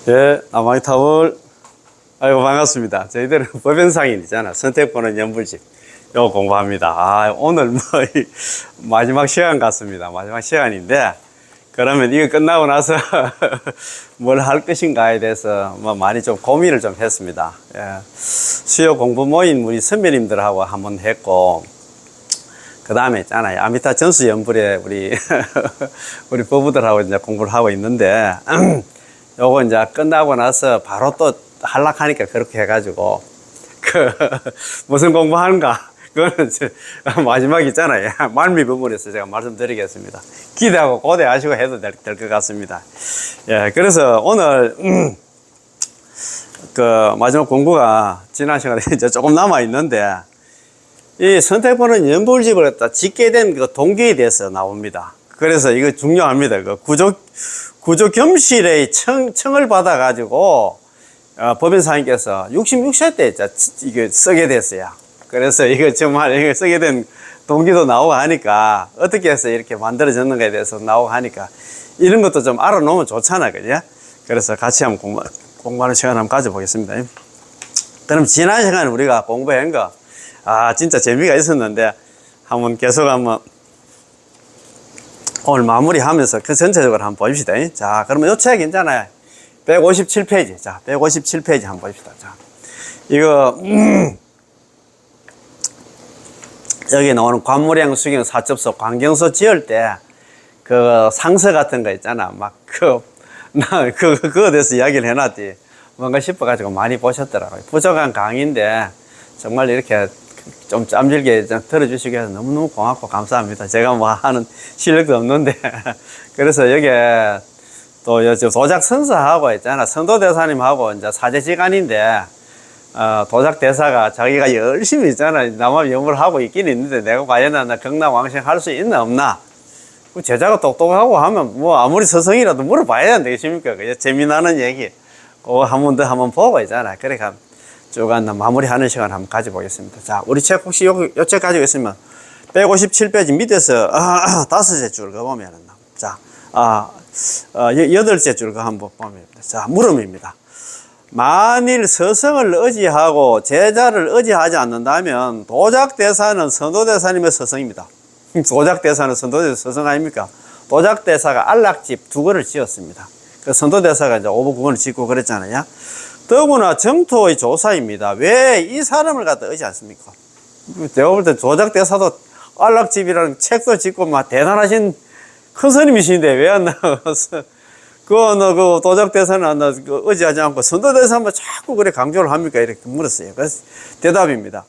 예, 아마이타월. 아이고, 반갑습니다. 저희들은 법연상인이잖아. 선택보는 연불집. 요거 공부합니다. 오늘 마지막 시간 같습니다. 마지막 시간인데, 그러면 이거 끝나고 나서 뭘 할 것인가에 대해서 많이 좀 고민을 좀 했습니다. 예. 수요 공부 모임 우리 선배님들하고 한번 했고, 그 다음에 있잖아요. 아미타 전수 연불에 우리 부부들하고 이제 공부를 하고 있는데, 요거 이제 끝나고 나서 바로 또 한락하니까 그렇게 해가지고, 무슨 공부하는가? 그거는 마지막 있잖아요. 말미 부분에서 제가 말씀드리겠습니다. 기대하고 고대하시고 해도 될 것 같습니다. 예, 그래서 오늘, 마지막 공부가 지난 시간에 이제 조금 남아있는데, 이 선택보는 연불집을 갖다 짓게 된 그 동기에 대해서 나옵니다. 그래서 이거 중요합니다. 그 구조 겸실의 청을 받아가지고, 법인사님께서 66세 때 이거 쓰게 됐어요. 그래서 이거 정말 이거 쓰게 된 동기도 나오고 하니까, 어떻게 해서 이렇게 만들어졌는가에 대해서 나오고 하니까, 이런 것도 좀 알아놓으면 좋잖아. 그죠? 그래서 같이 한번 공부하는 시간 한번 가져보겠습니다. 그럼 지난 시간에 우리가 공부한 거, 진짜 재미가 있었는데, 한번 오늘 마무리하면서 그 전체적으로 한번 보십시다. 자, 그러면 요 책 있잖아요. 157페이지. 자, 157페이지 한번 봅시다. 자, 이거, 여기 나오는 관무량 수경 사첩소 관경서 지을 때, 그 상서 같은 거 있잖아. 그거 대해서 이야기를 해놨지. 뭔가 싶어가지고 많이 보셨더라고요. 부족한 강의인데, 정말 이렇게 좀 짬질게 들어주시기 위해서 너무너무 고맙고 감사합니다. 제가 하는 실력도 없는데. 그래서 여기에 또 도작 선사하고 있잖아. 선도대사님하고 이제 사제지간인데, 도작 대사가 자기가 열심히 있잖아. 남한 연구를 하고 있긴 있는데, 내가 과연 나 경락왕생 할 수 있나 없나? 제자가 똑똑하고 하면 아무리 서성이라도 물어봐야 안 되겠습니까? 그게 재미나는 얘기. 그거 한번 보고 있잖아. 그러니까 쭉 마무리하는 시간 한번 가져보겠습니다. 자, 우리 책 혹시 요 책 가지고 있으면 157페이지 밑에서 5째 줄 거 보면은, 자, 8째 줄 거 한번 보면, 자, 물음입니다. 만일 서성을 의지하고 제자를 의지하지 않는다면 도작대사는 선도대사님의 서성입니다. 도작대사는 선도대사 서성 아닙니까? 도작대사가 안락집 2건을 지었습니다. 그 선도대사가 이제 5부 9건을 짓고 그랬잖아요. 더구나 정토의 조사입니다. 왜 이 사람을 갖다 의지 않습니까? 제가 볼 때 도작대사도 안락집이라는 책도 짓고 대단하신 큰 스님이신데 왜 안 나와서 그 도작대사는 안 나와서 의지하지 않고 선도대사만 자꾸 그래 강조를 합니까? 이렇게 물었어요. 그래서 대답입니다.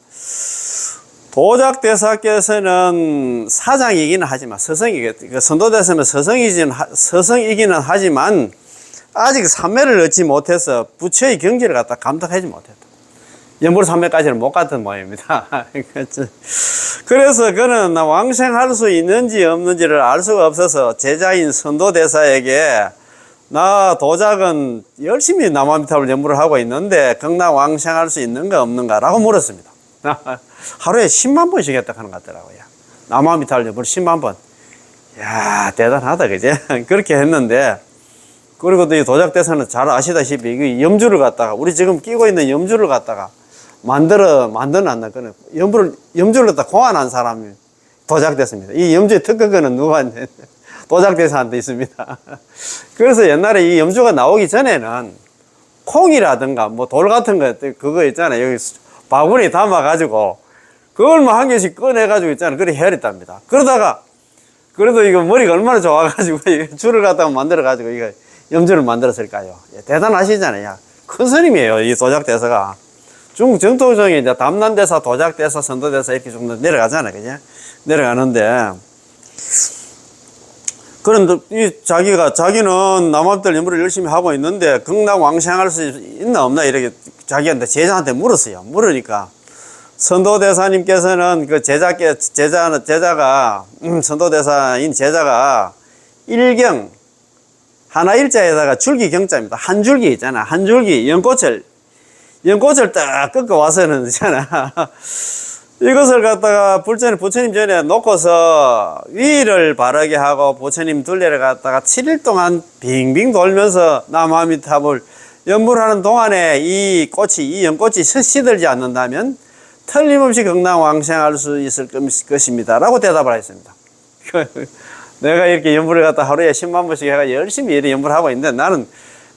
도작대사께서는 사장이기는 하지만 선도대사는 서성이기는 하지만 아직 삼매를 얻지 못해서 부처의 경지를 갖다 감독하지 못했다. 연불 삼매까지는 못 갔던 모양입니다. 그래서 그는 왕생할 수 있는지 없는지를 알 수가 없어서 제자인 선도대사에게 나 도작은 열심히 남아미탑을 연불을 하고 있는데 경락왕생할 수 있는가 없는가 라고 물었습니다. 하루에 10만 번씩 했다 하는 것 같더라고요. 남아미탑을 연불 10만 번. 이야, 대단하다, 그제? 그렇게 했는데, 그리고 또 이 도작대사는 잘 아시다시피 이 염주를 갖다가 우리 지금 끼고 있는 염주를 갖다가 만들어놨나 그는 염주를 갖다 고안한 사람이 도작대사입니다. 이 염주의 특허권은 누구한테? 도작대사한테 있습니다. 그래서 옛날에 이 염주가 나오기 전에는 콩이라든가 돌 같은 거 그거 있잖아요. 여기 바구니에 담아가지고 그걸 한 개씩 꺼내가지고 있잖아요. 그렇게 헤아렸답니다. 그러다가 그래도 이거 머리가 얼마나 좋아가지고 줄을 갖다가 만들어가지고 이거 염주를 만들었을까요? 예, 대단하시잖아요. 큰 스님이에요, 이 도작대사가. 중국 정통성이 이제 담난대사, 도작대사, 선도대사 이렇게 좀 내려가잖아요, 그죠? 내려가는데, 그런데 자기는 남합들 연구를 열심히 하고 있는데, 경락왕생할 수 있나 없나, 이렇게 자기한테, 제자한테 물었어요. 물으니까, 선도대사님께서는 제자가, 선도대사인 제자가 일경, 하나 일자에다가 줄기 경자입니다. 한 줄기 있잖아. 한 줄기, 연꽃을 딱 꺾어 와서는 있잖아. 이것을 갖다가 부처님 전에 놓고서 위를 바르게 하고 부처님 둘레를 갖다가 7일 동안 빙빙 돌면서 남아미탑을 연불을 하는 동안에 이 꽃이, 이 연꽃이 시들지 않는다면 틀림없이 건강왕생할 수 있을 것입니다. 라고 대답을 했습니다. 내가 이렇게 연불을 갖다 하루에 10만 번씩 해가 열심히 이렇게 연불을 하고 있는데 나는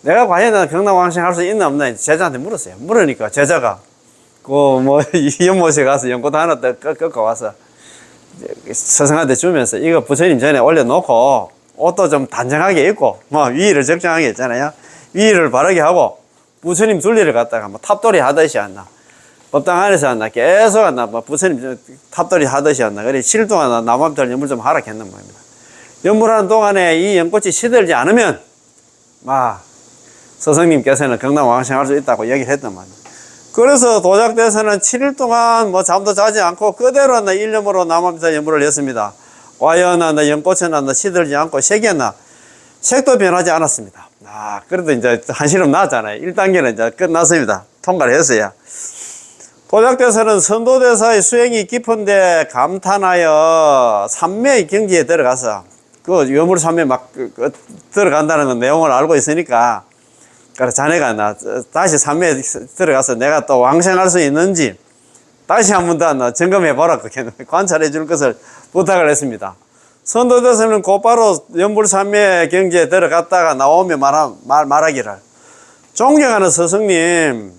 내가 과연 건강왕생할 수 있나 없나 제자한테 물었어요. 물으니까 제자가 이 연못에 가서 연꽃 하나 꺾어 와서 스승한테 주면서 이거 부처님 전에 올려놓고 옷도 좀 단정하게 입고 위를 적정하게 했잖아요. 위를 바르게 하고 부처님 둘리를 갖다가 탑돌이 하듯이 했나, 법당 안에서 했나, 계속 했나, 부처님 탑돌이 하듯이 했나. 그래 7일 동안 나무앞들 연물 좀 하라 했는 모입니다. 연물하는 동안에 이 연꽃이 시들지 않으면 스승님께서는 건강왕생할 수 있다고 얘기를 했단 말이에요. 그래서 도작대에서는 7일 동안 잠도 자지 않고 그대로 일념으로 나무앞에서 연물을 했습니다. 과연 연꽃은 시들지 않고 색도 변하지 않았습니다. 그래도 이제 한시름 나왔잖아요. 1단계는 이제 끝났습니다. 통과를 했어요. 도작대에서는 선도대사의 수행이 깊은데 감탄하여 삼매의 경지에 들어가서 연물 삼매 들어간다는 내용을 알고 있으니까 그래서 자네가 다시 삼매에 들어가서 내가 또 왕생할 수 있는지 다시 한 번 더 점검해 보라 관찰해 줄 것을 부탁을 했습니다. 선도대사는 곧바로 연불 삼매 경지에 들어갔다가 나오며 말하기를, 존경하는 스승님,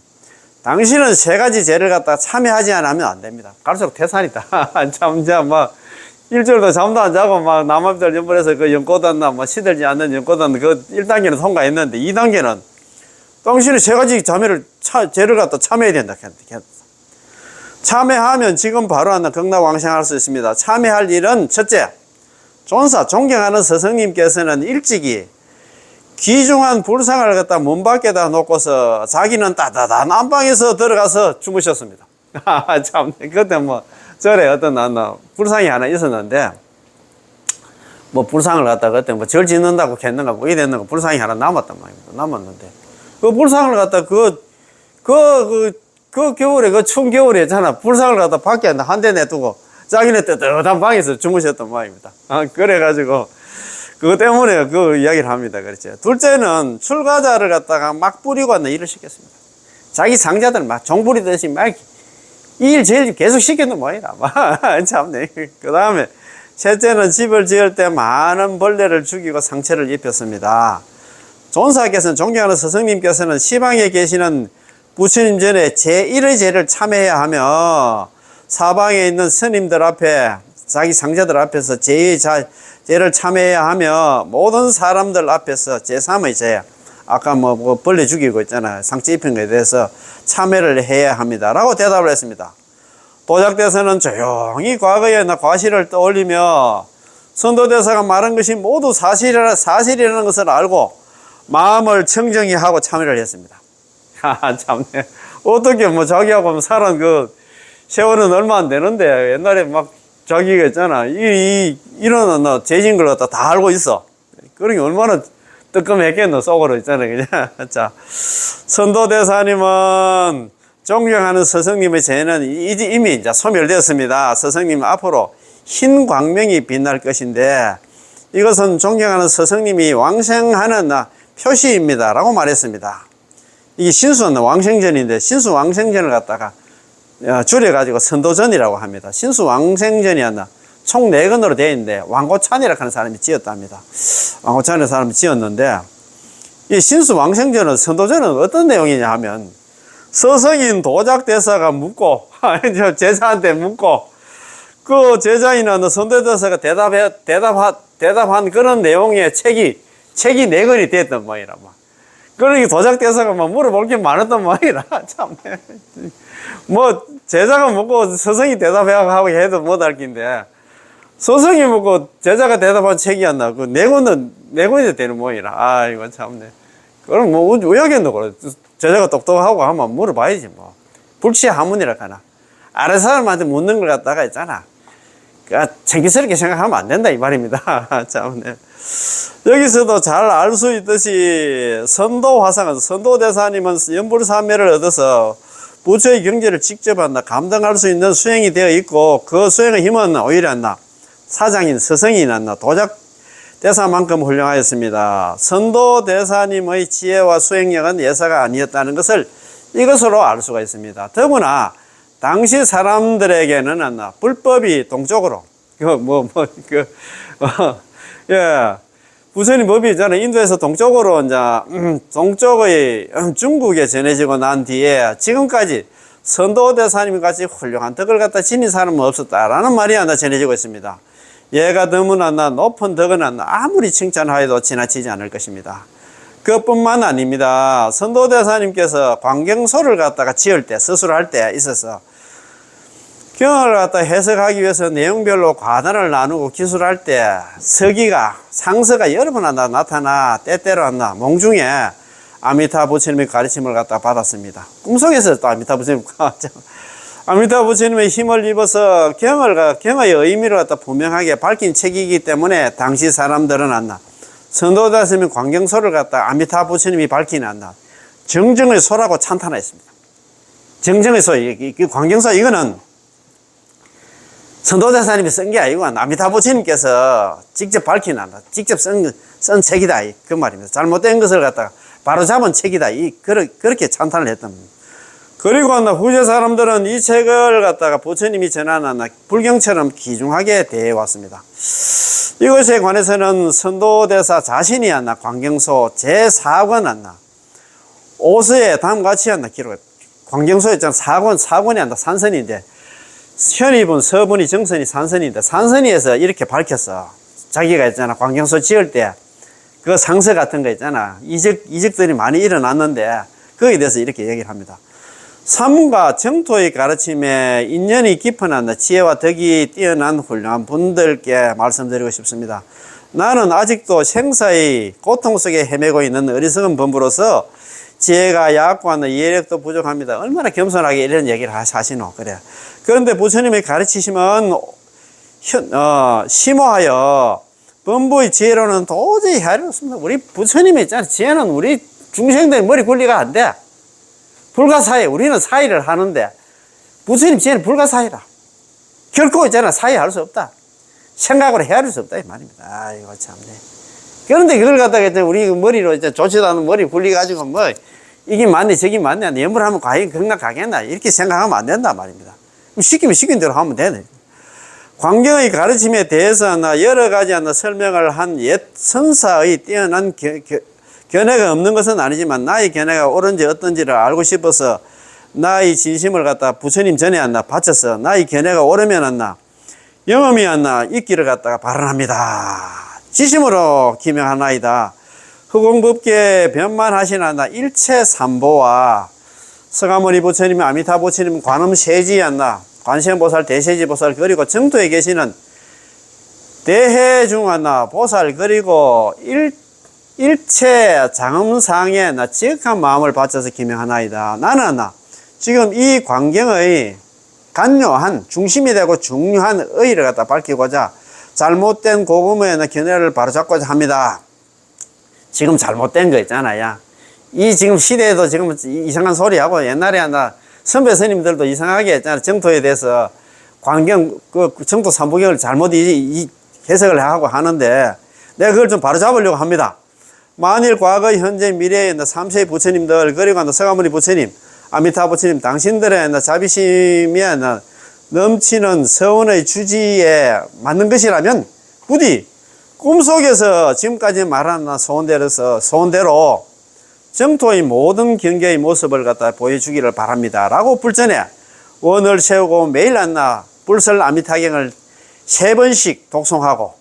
당신은 세 가지 죄를 갖다가 참여하지 않으면 안 됩니다. 갈수록 태산이다. 참, 일주일도 잠도 안 자고 남앞들 연불해서 연꽃았나 시들지 않는 연꽃았나 1단계는 통과했는데 2단계는 당신은 세 가지 죄를 갖다 참여해야 된다. 참여하면 지금 바로 건강왕생할 수 있습니다. 참여할 일은 첫째, 존경하는 스승님께서는 일찍이 귀중한 불상을 갖다 문 밖에다 놓고서 자기는 따뜻한 안방에서 들어가서 주무셨습니다. 참, 그때 절에 어떤 불상이 하나 있었는데, 불상을 갖다 그때 절 짓는다고 했는가, 이래 됐는가, 불상이 하나 남았단 말입니다. 남았는데, 그 불상을 갖다 그 겨울에, 추운 겨울에 있잖아. 불상을 갖다 밖에 한 대 내두고 자기네 뜨뜻한 방에서 주무셨단 말입니다. 그래가지고, 그것 때문에 그 이야기를 합니다. 그렇죠. 둘째는 출가자를 갖다가 막 뿌리고 일을 시켰습니다. 자기 상자들 종부리듯이 일 제일 계속 시켰는 모양이다. 참네. 그 다음에 셋째는 집을 지을 때 많은 벌레를 죽이고 상처를 입혔습니다. 존사께서는, 존경하는 스승님께서는 시방에 계시는 부처님 전에 제1의 죄를 참여해야 하며 사방에 있는 스님들 앞에, 자기 상자들 앞에서 제2의 죄를 참여해야 하며 모든 사람들 앞에서 제3의 죄, 아까 벌레 죽이고 있잖아요. 상처 입힌 것에 대해서 참여를 해야 합니다. 라고 대답을 했습니다. 도작대사는 조용히 과거의 과실을 떠올리며 선도대사가 말한 것이 모두 사실이라는 것을 알고 마음을 청정히 하고 참여를 했습니다. 참네. 어떻게 자기하고 살은 세월은 얼마 안 되는데 옛날에 자기가 있잖아. 이런 죄진 걸 갖다 다 알고 있어. 그러니 얼마나 뜨끔했겠노, 속으로 있잖아. 그냥. 자, 선도대사님은 존경하는 스승님의 죄는 이미 이제 소멸되었습니다. 스승님 앞으로 흰 광명이 빛날 것인데 이것은 존경하는 스승님이 왕생하는 표시입니다. 라고 말했습니다. 이게 신수는 왕생전인데 신수왕생전을 갖다가 줄여가지고 선도전이라고 합니다. 신수왕생전이 총 4권으로 되어 있는데 왕고찬이라고 하는 사람이 지었답니다. 왕고찬이라는 사람이 지었는데 이 신수왕생전은, 선도전은 어떤 내용이냐 하면 서성인 도작대사가 묻고 제자한테 묻고 그 제자인은 선도대사가 대답한 그런 내용의 책이 4권이 됐던 모양이라. 그러니까 도작대사가 물어볼 게 많았던 모양이라. 참. 제자가 묻고 서성이 대답하고 해도 못할 긴데, 서성이 묻고 제자가 대답한 책이었나? 그 4권이 되는 모양이라. 이거 참네. 그럼 우야겠노, 그래. 제자가 똑똑하고 하면 물어봐야지, 불치하문이라 하나. 아는 사람한테 묻는 걸 갖다가 있잖아. 창피스럽게 생각하면 안 된다, 이 말입니다. 참네. 여기서도 잘 알 수 있듯이 선도화상은, 선도대사님은 연불삼매를 얻어서 부처의 경제를 직접 감당할 수 있는 수행이 되어 있고 그 수행의 힘은 오히려 사장인 스승이 도작 대사만큼 훌륭하였습니다. 선도대사님의 지혜와 수행력은 예사가 아니었다는 것을 이것으로 알 수가 있습니다. 더구나 당시 사람들에게는 불법이 동쪽으로 예, 부처님 법이 있잖아요. 인도에서 동쪽으로 이제 동쪽의 중국에 전해지고 난 뒤에 지금까지 선도대사님 같이 훌륭한 덕을 갖다 지닌 사람은 없었다라는 말이 전해지고 있습니다. 얘가 너무나 높은 덕은 아무리 칭찬하여도 지나치지 않을 것입니다. 그것뿐만 아닙니다. 선도대사님께서 광경소를 갖다가 지을 때, 서술할 때 있어서 경을 갖다 해석하기 위해서 내용별로 과단을 나누고 기술할 때 서기가, 상서가 여러 번 나타나 때때로 몽중에 아미타 부처님의 가르침을 갖다 받았습니다. 꿈속에서 또 아미타 부처님, 아미타 부처님의 힘을 입어서 경의 의미를 갖다 분명하게 밝힌 책이기 때문에 당시 사람들은 선도대사님의 광경소를 갖다 아미타 부처님이 밝히는 정정의 소라고 찬탄했습니다. 정정의 소, 광경소 이거는 선도대사님이 쓴 게 아니고 아미타 부처님께서 직접 직접 쓴 책이다 그 말입니다. 잘못된 것을 갖다가 바로 잡은 책이다 그렇게 찬탄을 했던 겁니다. 그리고 후세 사람들은 이 책을 갖다가 부처님이 전하는 불경처럼 귀중하게 대해왔습니다. 이것에 관해서는 선도대사 자신이 광경소 제4권 5서에 다음과 같이 기록했다. 광경소에 있잖아. 4권이 산선인데 현이분, 서분이, 정선이, 산선인데 산선이에서 이렇게 밝혔어. 자기가 있잖아. 광경소 지을 때 그 상서 같은 거 있잖아. 이적들이 많이 일어났는데 거기에 대해서 이렇게 얘기를 합니다. 삶과 정토의 가르침에 인연이 깊은 지혜와 덕이 뛰어난 훌륭한 분들께 말씀드리고 싶습니다. 나는 아직도 생사의 고통 속에 헤매고 있는 어리석은 범부로서 지혜가 얕고 이해력도 부족합니다. 얼마나 겸손하게 이런 얘기를 하시노. 그래. 그런데 부처님의 가르치심은 심오하여 범부의 지혜로는 도저히 헤아릴 수 없습니다. 우리 부처님이 있잖아요. 지혜는 우리 중생들 머리 굴리가 안 돼. 불가사의, 우리는 사의를 하는데 부처님 지혜는 불가사의라. 결코 있잖아. 사의할 수 없다. 생각으로 헤아릴 수 없다 이 말입니다. 아이고 참네. 그런데 그걸 갖다가 우리 머리로 이제 좋지도 않은 머리 굴리가지고 이게 맞네 저기 맞네 염불하면 과연 극락 가겠나 이렇게 생각하면 안 된다 말입니다. 시키면 시킨 대로 하면 되네. 광경의 가르침에 대해서 여러 가지 설명을 한 옛 선사의 뛰어난 견해가 없는 것은 아니지만 나의 견해가 옳은지 어떤지를 알고 싶어서 나의 진심을 갖다 부처님 전에 바쳐서 나의 견해가 옳으면 영험이 있기를 갖다가 발언합니다. 지심으로 기명하나이다. 허공법계 변만하신 일체 삼보와 서가모니 부처님, 아미타 부처님, 관음세지 관세음보살, 대세지보살 그리고 정토에 계시는 대해중 보살 그리고 일체 장엄상에 지극한 마음을 바쳐서 기명하나이다. 나는 지금 이 광경의 간요한 중심이 되고 중요한 의의를 갖다 밝히고자 잘못된 고금의 견해를 바로잡고자 합니다. 지금 잘못된 거 있잖아요. 이 지금 시대에도 지금 이상한 소리하고 옛날에 선배 스님들도 이상하게 했잖아. 정토에 대해서 광경, 정토 삼부경을 잘못 해석을 하고 하는데 내가 그걸 좀 바로잡으려고 합니다. 만일 과거, 현재, 미래에 3세의 부처님들, 그리고 서가모니 부처님, 아미타 부처님, 당신들의 자비심이 넘치는 서원의 주지에 맞는 것이라면 부디 꿈속에서 지금까지 말한 소원대로 정토의 모든 경계의 모습을 갖다 보여주기를 바랍니다. 라고 불전에 원을 세우고 매일 불설 아미타경을 3번씩 독송하고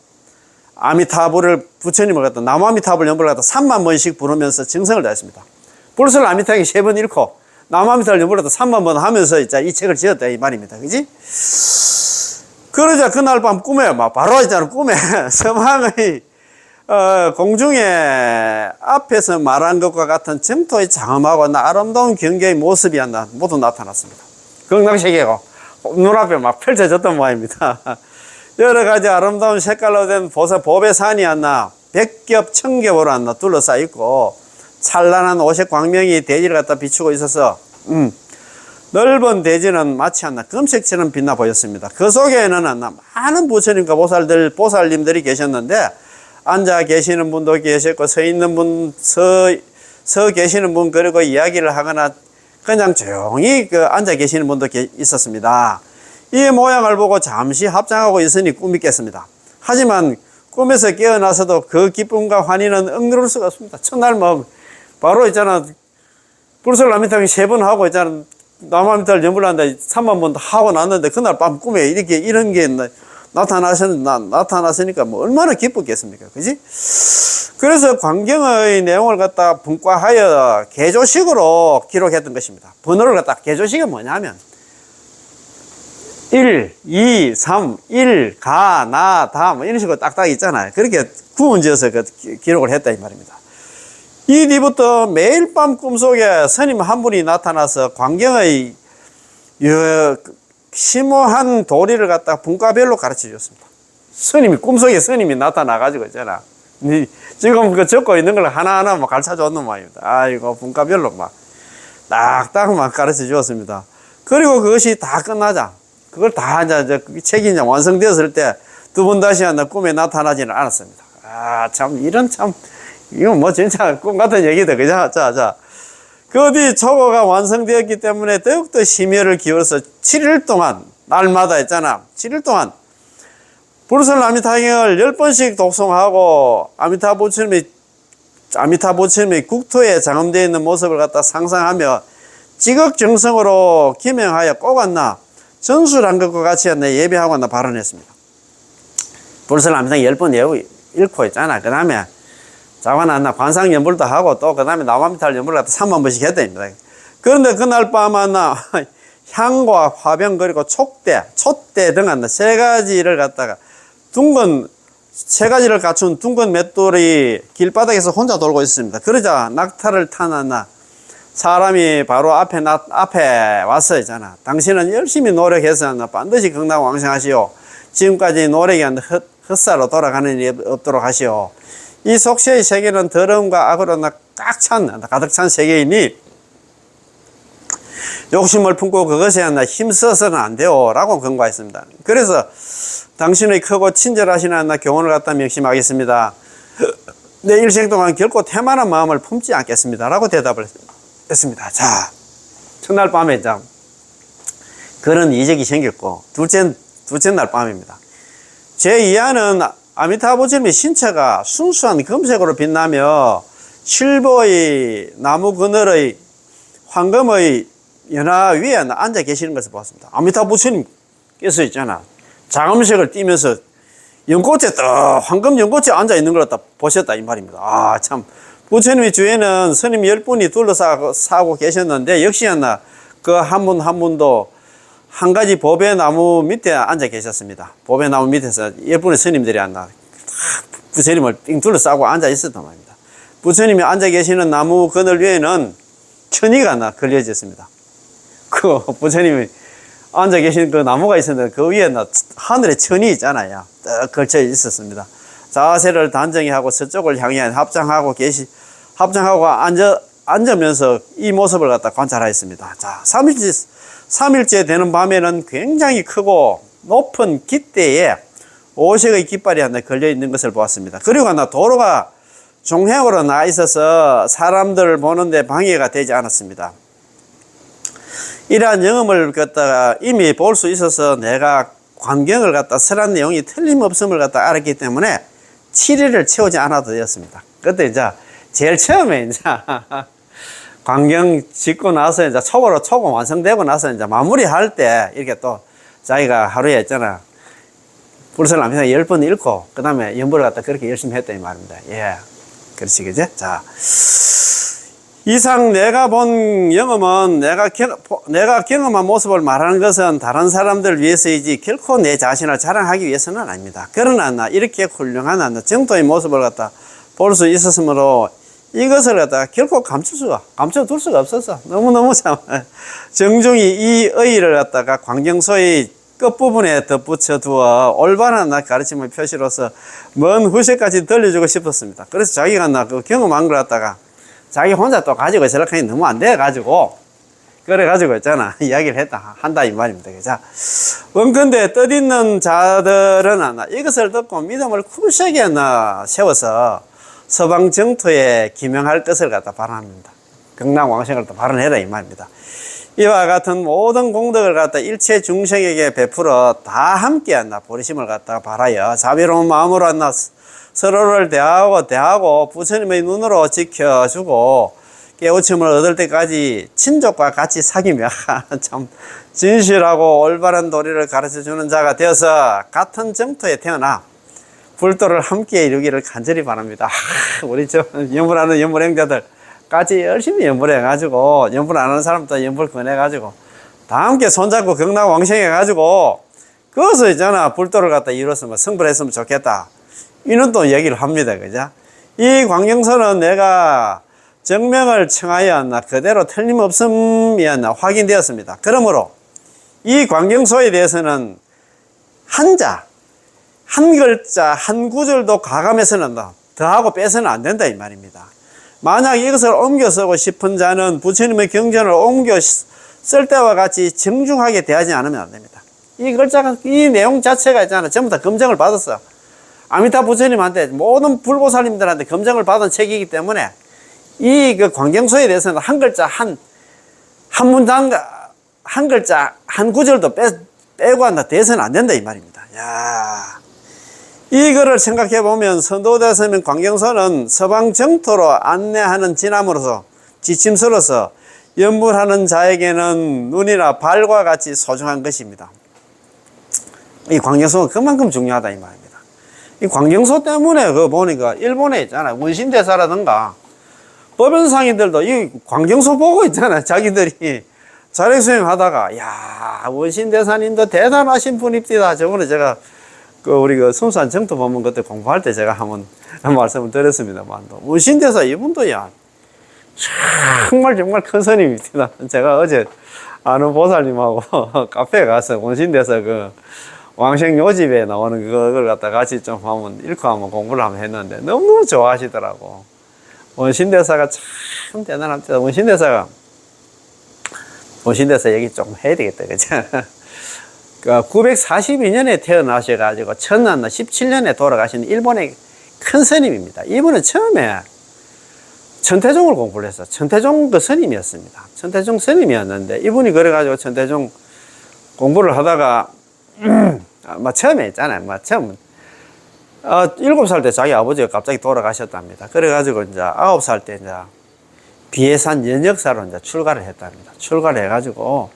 아미타불을 부처님을 갖다 나무 아미타불 연불을 갖다 3만 번씩 부르면서 정성을 다했습니다. 불설 아미타경 3번 읽고 나무 아미타불 연불을 갖다 3만 번 하면서 이 책을 지었다 이 말입니다. 그지? 그러자 그날 밤 꿈에 바로 있잖아 꿈에 서망의 공중에 앞에서 말한 것과 같은 정토의 장엄하고 아름다운 경계의 모습이 모두 나타났습니다. 극락세계고 눈앞에 펼쳐졌던 모양입니다. 여러 가지 아름다운 색깔로 된 보배산이 100겹 1000겹으로 둘러싸여 있고 찬란한 오색 광명이 대지를 갖다 비추고 있어서 넓은 대지는 마치 금색처럼 빛나 보였습니다. 그 속에는 많은 부처님과 보살님들이 계셨는데 앉아 계시는 분도 계셨고, 서 있는 분, 서 계시는 분, 그리고 이야기를 하거나, 그냥 조용히 앉아 계시는 분도 있었습니다. 이 모양을 보고 잠시 합장하고 있으니 꿈이 깼습니다. 하지만 꿈에서 깨어나서도 그 기쁨과 환희는 억누를 수가 없습니다. 첫날 바로 있잖아, 불설남미탕 3번 하고 있잖아, 남아미탈 연불한다 3만 번 하고 났는데, 그날 밤 꿈에 이런 게 나타났으니까 얼마나 기뻤겠습니까? 그지? 그래서 광경의 내용을 갖다 분과하여 개조식으로 기록했던 것입니다. 번호를 갖다, 개조식이 뭐냐면, 1, 2, 3, 1, 가, 나, 다, 이런 식으로 딱딱 있잖아요. 그렇게 구분 지어서 기록을 했다, 이 말입니다. 이 뒤부터 매일 밤 꿈속에 스님 한 분이 나타나서 광경의 심오한 도리를 갖다 분과별로 가르쳐 줬습니다. 꿈속에 스님이 나타나가지고 있잖아. 지금 적고 있는 걸 하나하나 가르쳐 줬는 말입니다. 아이고, 분과별로 딱딱 가르쳐 주었습니다. 그리고 그것이 다 끝나자, 그걸 다 이제 책이 이제 완성되었을 때 두 번 다시 꿈에 나타나지는 않았습니다. 이거 진짜 꿈 같은 얘기다. 그죠? 그 뒤 초고가 완성되었기 때문에 더욱더 심혈을 기울여서 7일 동안, 날마다 있잖아, 7일 동안 불설아미타경을 10번씩 독송하고 아미타 부처님의 국토에 장엄되어 있는 모습을 갖다 상상하며 지극정성으로 기명하여 꼬갔나 전술한 것과 같이 예배하고 발언했습니다. 불설아미타경 10번 읽고 있잖아. 그 다음에 자관한나 관상연불도 하고, 또 그 다음에 남아미탈 연불을 갖다 3만 번씩 했답니다. 그런데 그날 밤 향과 화병, 그리고 촛대 등 3가지를 갖다가 세 가지를 갖춘 둥근 맷돌이 길바닥에서 혼자 돌고 있습니다. 그러자 낙타를 타는 사람이 바로 앞에 왔어 있잖아. 당신은 열심히 노력해서 반드시 건강왕성하시오. 지금까지 노력이 헛사로 돌아가는 일이 없도록 하시오. 이 속세의 세계는 더러움과 악으로 가득 찬 세계이니 욕심을 품고 그것에 힘써서는 안 돼요 라고 권고했습니다. 그래서 당신의 크고 친절하신 교훈을 갖다 명심하겠습니다. 내 일생 동안 결코 태만한 마음을 품지 않겠습니다 라고 대답을 했습니다. 자, 첫날 밤에 그런 이적이 생겼고, 둘째 날 밤입니다. 제2화는 아미타부 부처님의 신체가 순수한 금색으로 빛나며 칠보의 나무 그늘의 황금의 연화 위에 앉아 계시는 것을 보았습니다. 아미타부 부처님께서 있잖아, 장음색을 띠면서 연꽃에 황금 연꽃에 앉아 있는 걸 갖다 보셨다 이 말입니다. 참, 부처님의 주위에는 스님 10분이 둘러싸고 계셨는데, 역시 그 한 분 한 분도 한 가지 보배나무 밑에 앉아 계셨습니다. 보배나무 밑에서 10분의 스님들이 부처님을 빙 둘러싸고 앉아 있었단 말입니다. 부처님이 앉아 계시는 나무 그늘 위에는 천이가 걸려져 있습니다. 그 부처님이 앉아 계신 그 나무가 있었는데, 그 위에 하늘에 천이 있잖아요. 딱 걸쳐 있었습니다. 자세를 단정히 하고 서쪽을 향해 합장하고 앉으면서 이 모습을 갖다 관찰하였습니다. 자, 3일째 되는 밤에는 굉장히 크고 높은 깃대에 오색의 깃발이 걸려 있는 것을 보았습니다. 그리고 도로가 종행으로 나 있어서 사람들을 보는데 방해가 되지 않았습니다. 이러한 영험을 갖다가 이미 볼 수 있어서 내가 광경을 갖다 설한 내용이 틀림없음을 갖다 알았기 때문에 7일을 채우지 않아도 되었습니다. 그때 제일 처음에 광경 짓고 나서 초고 완성되고 나서 마무리할 때 이렇게 또 자기가 하루에 있잖아, 불설남미탕 10번 읽고 그 다음에 연불을 갖다 그렇게 열심히 했다 이 말입니다. 예, 그렇지, 그지? 자, 이상 내가 본 영험은 내가 경험한 모습을 말하는 것은 다른 사람들을 위해서이지 결코 내 자신을 자랑하기 위해서는 아닙니다. 그러나 이렇게 훌륭한 정도의 모습을 갖다 볼 수 있었으므로 이것을 갖다가 결코 감춰둘 수가 없었어. 너무너무 참 정중히 이 의의를 갖다가 광경소의 끝부분에 덧붙여 두어 올바른 가르침의 표시로서 먼 후세까지 들려주고 싶었습니다. 그래서 자기가 그 경험한 걸 갖다가 자기 혼자 또 가지고 저렇게 너무 안 돼가지고 그래가지고 있잖아. 이야기를 한다, 이 말입니다. 자, 원컨대 뜻있는 자들은 이것을 듣고 믿음을 굳세게 세워서 서방 정토에 기명할 것을 갖다 바랍니다. 극락왕생을 또 발언해라, 이 말입니다. 이와 같은 모든 공덕을 갖다 일체 중생에게 베풀어 다 함께 보리심을 갖다 바라여 자비로운 마음으로 서로를 대하고 부처님의 눈으로 지켜주고 깨우침을 얻을 때까지 친족과 같이 사귀며 참 진실하고 올바른 도리를 가르쳐주는 자가 되어서 같은 정토에 태어나 불도를 함께 이루기를 간절히 바랍니다. 우리 연불하는 연불행자들 같이 열심히 연불해가지고, 연불 안 하는 사람도 연불 권해가지고 다 함께 손잡고 극락왕생해가지고 그것을 있잖아, 불도를 갖다 이뤘으면 성불했으면 좋겠다, 이는 또 얘기를 합니다. 그죠? 이 광경선은 내가 정명을 청하여 그대로 틀림없음이 확인되었습니다. 그러므로 이 광경소에 대해서는 한 글자, 한 구절도 가감해서는 더하고 빼서는 안 된다, 이 말입니다. 만약 이것을 옮겨 쓰고 싶은 자는 부처님의 경전을 옮겨 쓸 때와 같이 정중하게 대하지 않으면 안 됩니다. 이 글자가, 이 내용 자체가 있잖아, 전부 다 검증을 받았어. 아미타 부처님한테, 모든 불보살님들한테 검증을 받은 책이기 때문에 이 광경소에 대해서는 한 글자, 한 문장, 한 글자, 한 구절도 빼고 대해서는 안 된다, 이 말입니다. 야, 이거를 생각해 보면 선도대스님 광경소는 서방 정토로 안내하는 지남으로서 지침서로서 연불하는 자에게는 눈이나 발과 같이 소중한 것입니다. 이 광경소는 그만큼 중요하다, 이 말입니다. 이 광경소 때문에 보니까 일본에 있잖아요, 원신대사라든가 법연상인들도 이 광경소 보고 있잖아요. 자기들이 자력수행 하다가, 야, 원신대사님도 대단하신 분입니다. 저번에 제가 우리 순수한 정토 법문 그때 공부할 때 제가 한번 말씀을 드렸습니다만, 원신대사 이분도 정말 큰 스님입니다. 제가 어제 아는 보살님하고 카페에 가서 원신대사 왕생 요집에 나오는 그걸 갖다 같이 좀 읽고 한번 공부를 한번 했는데 너무너무 좋아하시더라고. 원신대사가 참 대단합니다. 원신대사 얘기 좀 해야 되겠다, 그죠? 942년에 태어나셔가지고 17년에 돌아가신 일본의 큰 스님입니다. 이분은 처음에 천태종을 공부를 했어. 천태종 스님이었습니다. 천태종 스님이었는데 이분이 그래가지고 천태종 공부를 하다가 처음에 있잖아요. 처음 7살 때 자기 아버지가 갑자기 돌아가셨답니다. 그래가지고 이제 9살 때 이제 비해산 연역사로 이제 출가를 했답니다. 출가를 해가지고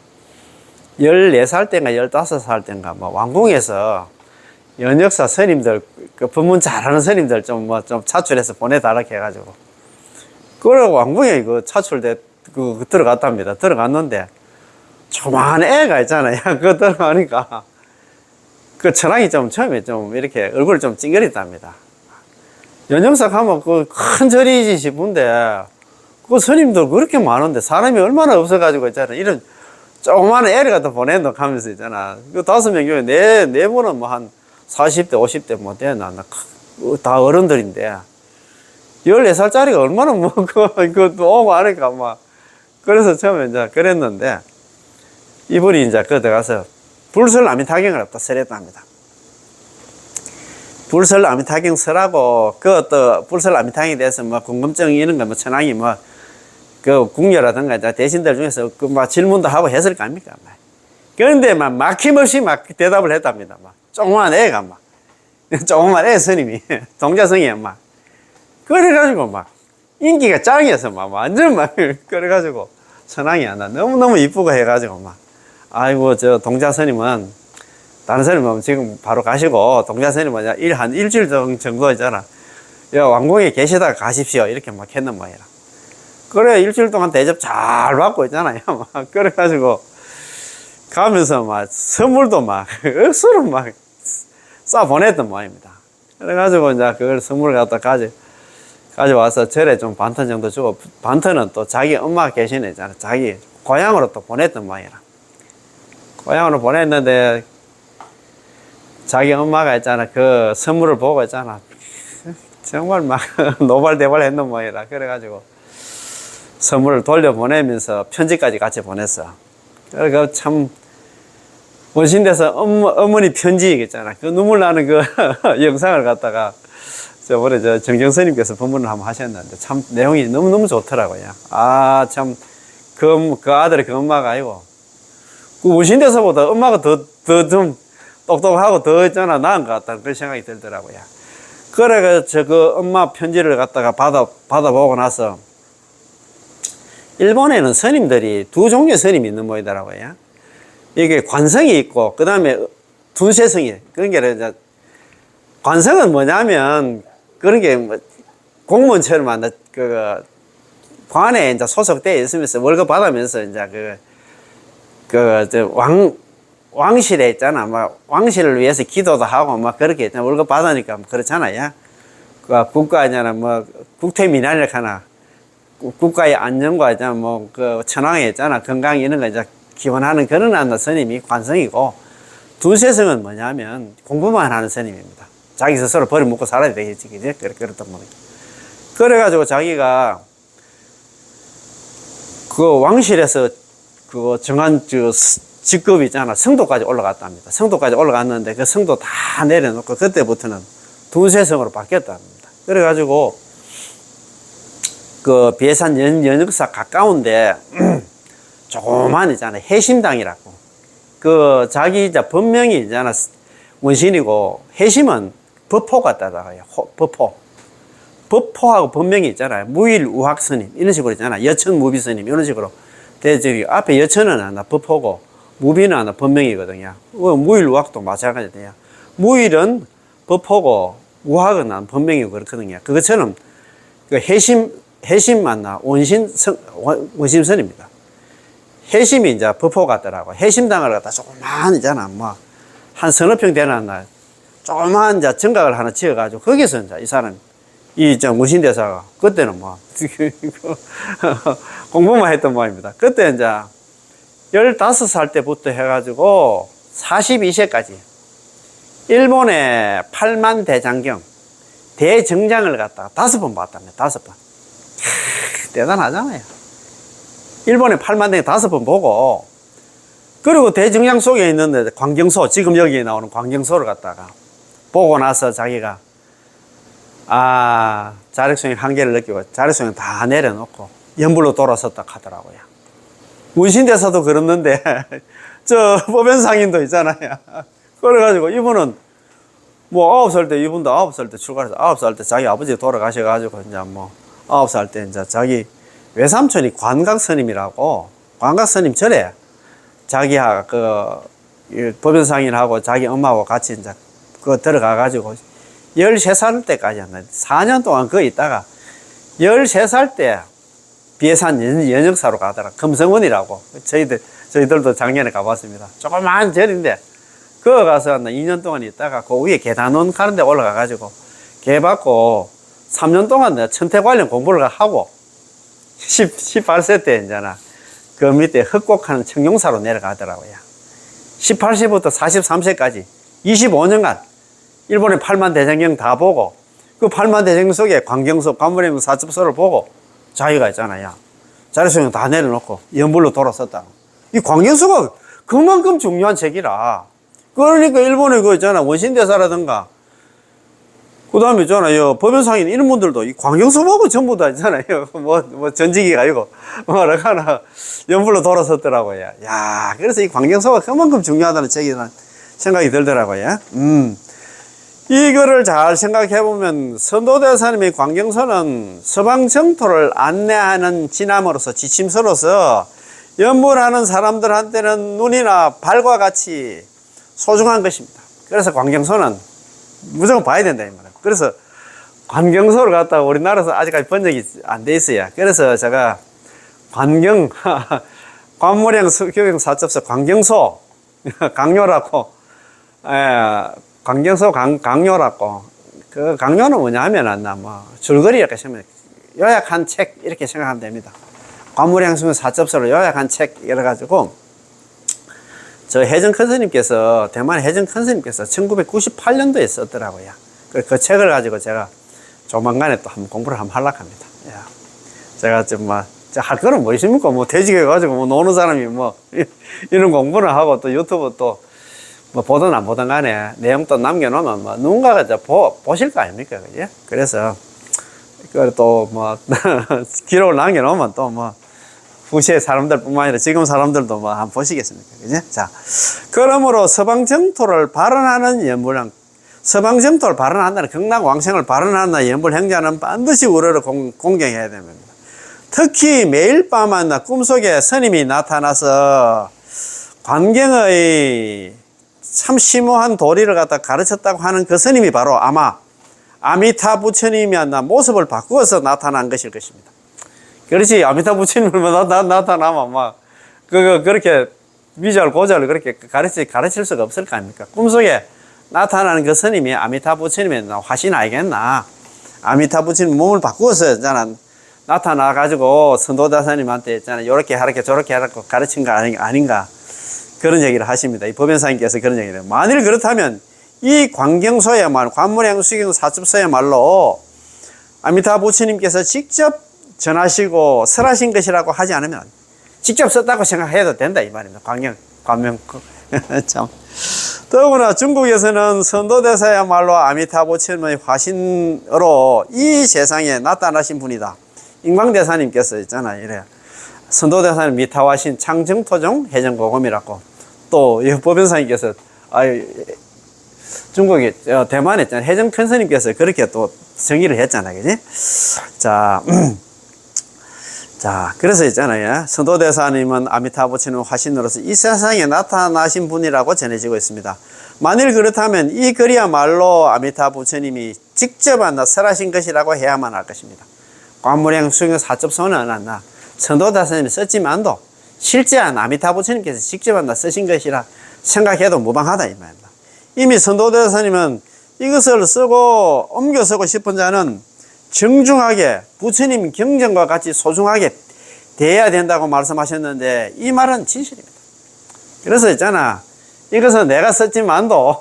14살 때인가 15살 때인가 왕궁에서 연역사 스님들, 법문 잘하는 스님들 좀 차출해서 보내달라 해가지고, 그러고 왕궁에 차출돼, 들어갔답니다. 들어갔는데, 조그만 애가 있잖아요. 그거 들어가니까, 처랑이 처음에 이렇게 얼굴을 좀 찡그렸답니다. 연역사 가면 큰 절이지 싶은데, 스님들 그렇게 많은데, 사람이 얼마나 없어가지고 있잖아요. 이런, 조그마한 애를 갖다 보낸다 하면서 있잖아. 5명 중에 네 분은 한 40대, 50대 되나. 다 어른들인데. 14살짜리가 얼마나 그것도 오고 하니까 그래서 처음에 이제 그랬는데, 이분이 이제 들어가서 불설아미타경을 갖다 설했답니다. 불설아미타경 설하고, 불설아미타경에 대해서 궁금증 이런 거 천황이 궁녀라든가 대신들 중에서 질문도 하고 했을 거 아닙니까? 그런데 막힘없이 대답을 했답니다. 조그만 애가 조그만 애 스님이, 동자성이야 그래가지고 인기가 짱이어서 완전 그래가지고 천황이 너무너무 이쁘고 해가지고 아이고, 동자 스님은, 다른 스님은 지금 바로 가시고, 동자 스님은 한 일주일 정도 있잖아. 왕궁에 계시다가 가십시오. 이렇게 했는 모양이라. 그래, 일주일 동안 대접 잘 받고 있잖아요. 그래가지고, 가면서 선물도 억수로 쏴 보냈던 모양입니다. 그래가지고, 이제 그걸 선물을 갖다 가져와서 절에 좀 반턴 정도 주고, 반턴은 또 자기 엄마 계신 애 있잖아. 자기 고향으로 또 보냈던 모양이라. 고향으로 보냈는데, 자기 엄마가 있잖아. 그 선물을 보고 있잖아. 정말 노발대발 했는 모양이라. 그래가지고, 선물을 돌려보내면서 편지까지 같이 보냈어. 그러니까 참, 원신대에서 어머니 편지 있잖아. 그 눈물 나는 그 영상을 갖다가 저번에 정경스님께서 법문을 한번 하셨는데 참 내용이 너무너무 좋더라고요. 아, 참, 그 아들이 그 엄마가 아니고, 그 원신대에서보다 엄마가 더 좀 똑똑하고 더 있잖아. 나은 것 같다는 그런 생각이 들더라고요. 그래가 그 엄마 편지를 갖다가 받아보고 나서 일본에는 스님들이 두 종류의 스님이 있는 모이더라고요. 이게 관성이 있고, 그 다음에 둔세성이. 그런 게 이제, 관성은 뭐냐면, 그런 게 뭐, 공무원처럼 한다, 관에 이제 소속되어 있으면서 월급 받으면서 이제 왕실에 있잖아. 막, 왕실을 위해서 기도도 하고, 막 그렇게 있잖아. 월급 받으니까 그렇잖아요. 그 국가냐나, 뭐, 국태민안을 하나. 국가의 안정과 이제 천황에 있잖아. 건강 이런 거 이제 기원하는 그런 한다 스님이 관성이고, 두세성은 뭐냐면 공부만 하는 스님입니다. 자기 스스로 버려먹고 살아야 되겠지. 그지? 그렇단 말이야. 그래가지고 자기가 그 왕실에서 그 정한 직급이 있잖아. 성도까지 올라갔답니다. 성도까지 올라갔는데 그 성도 다 내려놓고 그때부터는 두세성으로 바뀌었답니다. 그래가지고 그 비해산 연역사 가까운데 조그만 있잖아. 해심당이라고. 그 자기 이제 법명이 있잖아. 원신이고 해심은 법포 같다고요. 법포. 법포하고 법명이 있잖아요. 무일우학 스님 이런 식으로 있잖아. 여천무비 스님 이런 식으로. 대저기 앞에 여천은 하나 법포고 무비는 하나 법명이거든요. 무일우학도 마찬가지예요. 무일은 법포고 우학은 난 법명이고 그렇거든요. 그것처럼 그 해심 맞나? 원심선입니다. 해심이 이제 법포 같더라고. 해심당을 갖다 조그만이잖아. 뭐, 한 서너 평 되는 날, 조그만 이제 정각을 하나 지어가지고, 거기서 이제 이 사람, 원신대사가, 그때는 뭐, 공부만 했던 모양입니다. 그때 이제 15살 때부터 해가지고 42세까지, 일본의 8만 대장경, 대정장을 갖다가 5번 봤답니다. 5번. 대단하잖아요. 일본의 8만 대 5번 보고, 그리고 대정장 속에 있는데 광경소, 지금 여기 나오는 광경소를 갖다가 보고 나서 자기가 자력성의 한계를 느끼고 자력성을 다 내려놓고 연불로 돌아섰다 하더라고요. 문신대사도 그랬는데 저 보변상인도 있잖아요. 그래가지고 이분은 뭐 9살 때, 이분도 9살 때 출가해서 9살 때 자기 아버지 돌아가셔가지고 이제 뭐 9살 때 이제 자기 외삼촌이 관각스님이라고, 관각스님 절에 자기하 법연상인하고 자기 엄마하고 같이 이제 들어가가지고 13살 때까지 한 4년 동안 거기 있다가 13살 때 비해산 연역사로 가더라. 금성원이라고. 저희들도 작년에 가봤습니다. 조그만 절인데, 그거 가서 한 2년 동안 있다가 그 위에 계단원 가는 데 올라가가지고 개 받고 3년 동안 내가 천태 관련 공부를 하고 18세 때 이제나 그 밑에 흑곡하는 청룡사로 내려가더라고요. 18세부터 43세까지 25년간 일본의 8만 대장경 다 보고 그 8만 대장경 속에 광경소, 관문의 사첩소를 보고 자기가 있잖아요. 자료수용 다 내려놓고 연불로 돌아섰다. 이 광경소가 그만큼 중요한 책이라. 그러니까 일본의 그 있잖아. 원신대사라든가 그 다음에 있잖아요. 법연상인 이런 분들도 이 광경소 보고 전부 다 있잖아요. 뭐 전직이가 아니고, 뭐라카나 연불로 돌아섰더라고요. 야, 그래서 이 광경소가 그만큼 중요하다는 책이라는 생각이 들더라고요. 이거를 잘 생각해보면 선도대사님의 광경소는 서방 정토를 안내하는 지남으로서, 지침서로서 연불하는 사람들한테는 눈이나 발과 같이 소중한 것입니다. 그래서 광경소는 무조건 봐야 된다, 이 말이에요. 그래서 관경소를 갖다가 우리나라에서 아직까지 번역이 안 돼 있어요. 그래서 제가 관무량 교육사첩서 관경소 강요라고, 관경소 강요라고. 그 강요는 뭐냐 하면 줄거리 이렇게 생각하면 요약한 책 이렇게 생각하면 됩니다. 관무량 사첩서를 요약한 책 이래가지고 저 혜정 큰스님께서, 대만 혜정 큰스님께서 1998년도에 썼더라고요. 그 책을 가지고 제가 조만간에 또 한번 공부를 한번 하려고 합니다. 제가 할 거는 뭐 있습니까? 뭐 퇴직해 가지고 뭐 노는 사람이 뭐 이런 공부를 하고 또 유튜브 또 뭐 보든 안 보든 간에 내용 또 남겨놓으면 뭐 누군가가 보실 거 아닙니까? 그지? 그래서 그걸 또 뭐 기록을 남겨놓으면 또 뭐 후시의 사람들뿐만 아니라 지금 사람들도 뭐 한번 보시겠습니까? 그지? 자, 그러므로 서방 정토를 발언하는 연불행, 서방 정토를 발언한다는 극락왕생을 발언한다는 연불행자는 반드시 우러를 공경해야 됩니다. 특히 매일 밤만 꿈속에 스님이 나타나서 관경의 참 심오한 도리를 갖다 가르쳤다고 하는 그 스님이 바로 아마 아미타 부처님이었나 모습을 바꾸어서 나타난 것일 것입니다. 그렇지, 아미타 부처님을 나타나면 막 그렇게 위절 고절을 그렇게 가르칠 수가 없을 거 아닙니까? 꿈속에 나타나는 그 스님이 아미타 부처님이었나, 화신 알겠나? 아미타 부처님 몸을 바꾸어서 나타나 가지고 선도다사님한테 있잖아, 요렇게 하라고 저렇게 하라고 가르친 거 아닌가? 그런 얘기를 하십니다. 이 법연사님께서 그런 얘기를 해요. 만일 그렇다면 이 광경소야말로, 관문행 수경 사첩소야말로 아미타 부처님께서 직접 전하시고 설하신 것이라고 하지 않으면 직접 썼다고 생각해도 된다 이 말입니다. 광명 참. 더구나 중국에서는 선도대사야말로 아미타 부처님의 화신으로 이 세상에 나타나신 분이다. 인광대사님께서 있잖아요. 이래 선도대사님 미타화신 창정토종 해정고금이라고, 또 법연사님께서 중국에 대만에 있잖아요. 해정편스님께서 그렇게 또 정의를 했잖아요. 그지? 자, 그래서 있잖아요. 선도대사님은 아미타 부처님 화신으로서 이 세상에 나타나신 분이라고 전해지고 있습니다. 만일 그렇다면 이 글이야말로 아미타 부처님이 직접 설하신 것이라고 해야만 할 것입니다. 관무량 수경 사첩소는 선도대사님이 썼지만도 실제한 아미타 부처님께서 직접 쓰신 것이라 생각해도 무방하다 이 말입니다. 이미 선도대사님은 이것을 쓰고 옮겨 쓰고 싶은 자는 정중하게 부처님 경전과 같이 소중하게 대해야 된다고 말씀하셨는데 이 말은 진실입니다. 그래서 있잖아, 이것은 내가 썼지만도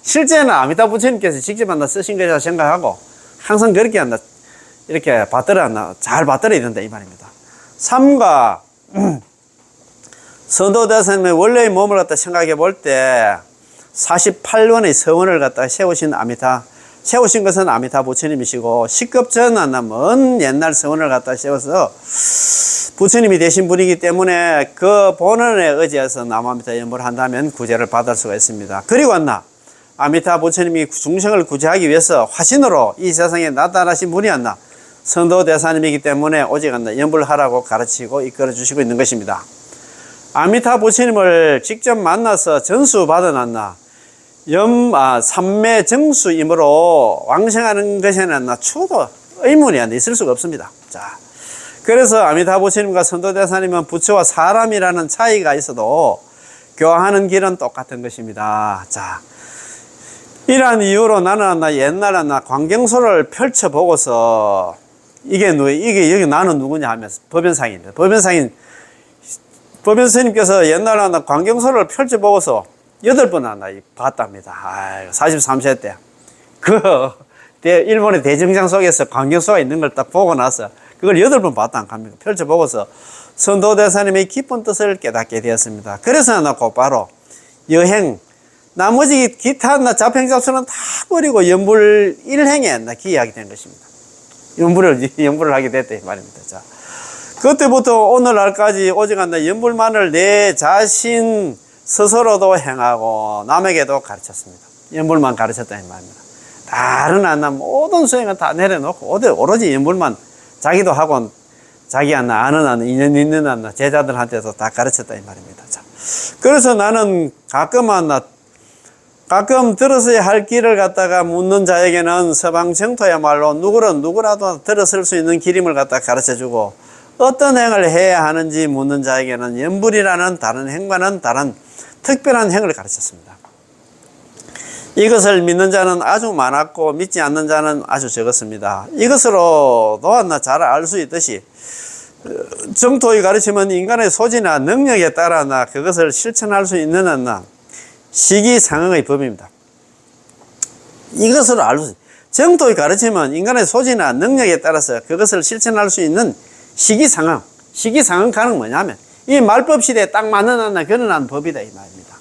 실제는 아미타 부처님께서 직접 쓰신 것이라 생각하고 항상 그렇게 이렇게 잘 받들어야 된다 이 말입니다. 삼가 선도대사님의 원래의 몸을 갖다 생각해 볼 때 48원의 서원을 갖다 세우신 것은 아미타 부처님이시고, 식급전 먼 옛날 서원을 갖다 세워서 부처님이 되신 분이기 때문에 그 본원에 의지해서 남아미타 연보를 한다면 구제를 받을 수가 있습니다. 그리고 아미타 부처님이 중생을 구제하기 위해서 화신으로 이 세상에 나타나신 분이 선도대사님이기 때문에 오직 연불을 하라고 가르치고 이끌어 주시고 있는 것입니다. 아미타 부처님을 직접 만나서 전수받은 삼매 정수이므로 왕생하는 것에는 추도 의문이 있을 수가 없습니다. 자, 그래서 아미타 부처님과 선도대사님은 부처와 사람이라는 차이가 있어도 교화하는 길은 똑같은 것입니다. 자, 이러한 이유로 나는 옛날에 광경소를 펼쳐보고서 이게 여기 나는 누구냐 하면서 법연상입니다. 법연스님께서 옛날에 광경소를 펼쳐보고서 8번 봤답니다. 43세 때. 일본의 대정장 속에서 광경소가 있는 걸 딱 보고 나서 그걸 8번 봤다 안 합니까? 펼쳐보고서 선도대사님의 깊은 뜻을 깨닫게 되었습니다. 그래서 곧바로 여행, 나머지 기타 잡행잡수는 다 버리고 연불 1행에 기여하게 된 것입니다. 연불을 하게 됐다 이 말입니다. 자, 그때부터 오늘날까지 오직 연불만을 내 자신 스스로도 행하고 남에게도 가르쳤습니다. 연불만 가르쳤다 이 말입니다. 다른 모든 수행은 다 내려놓고 오로지 연불만 자기도 하고 자기 아는 인연 있는 제자들한테도 다 가르쳤다 이 말입니다. 자, 그래서 나는 가끔 들었어야 할 길을 갖다가 묻는 자에게는 서방 정토야말로 누구라도 들었을 수 있는 길임을 갖다 가르쳐주고, 어떤 행을 해야 하는지 묻는 자에게는 연불이라는 다른 행과는 다른 특별한 행을 가르쳤습니다. 이것을 믿는 자는 아주 많았고 믿지 않는 자는 아주 적었습니다. 이것으로도 잘 알 수 있듯이 정토의 가르침은 인간의 소지나 능력에 따라 그것을 실천할 수 있는 시기상응의 법입니다. 이것을 알 수, 정토의 가르침은 인간의 소지나 능력에 따라서 그것을 실천할 수 있는 시기상응, 시기상응하는 뭐냐면 이 말법 시대에 딱 맞는 그런 법이다 이 말입니다.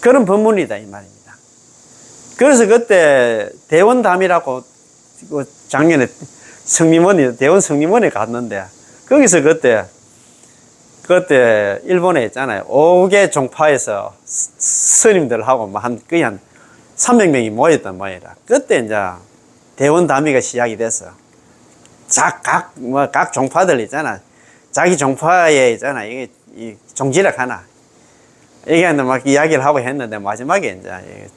그런 법문이다 이 말입니다. 그래서 그때 대원담이라고 작년에 대원 성림원에 갔는데 거기서 그때 일본에 있잖아요. 5개 종파에서 스님들하고 거의 한 300명이 모였단 말이라. 그때 이제 대원담의가 시작이 됐어. 각 종파들 있잖아. 자기 종파에 있잖아. 이 종지력 하나. 이게 막 이야기를 하고 했는데 마지막에 이제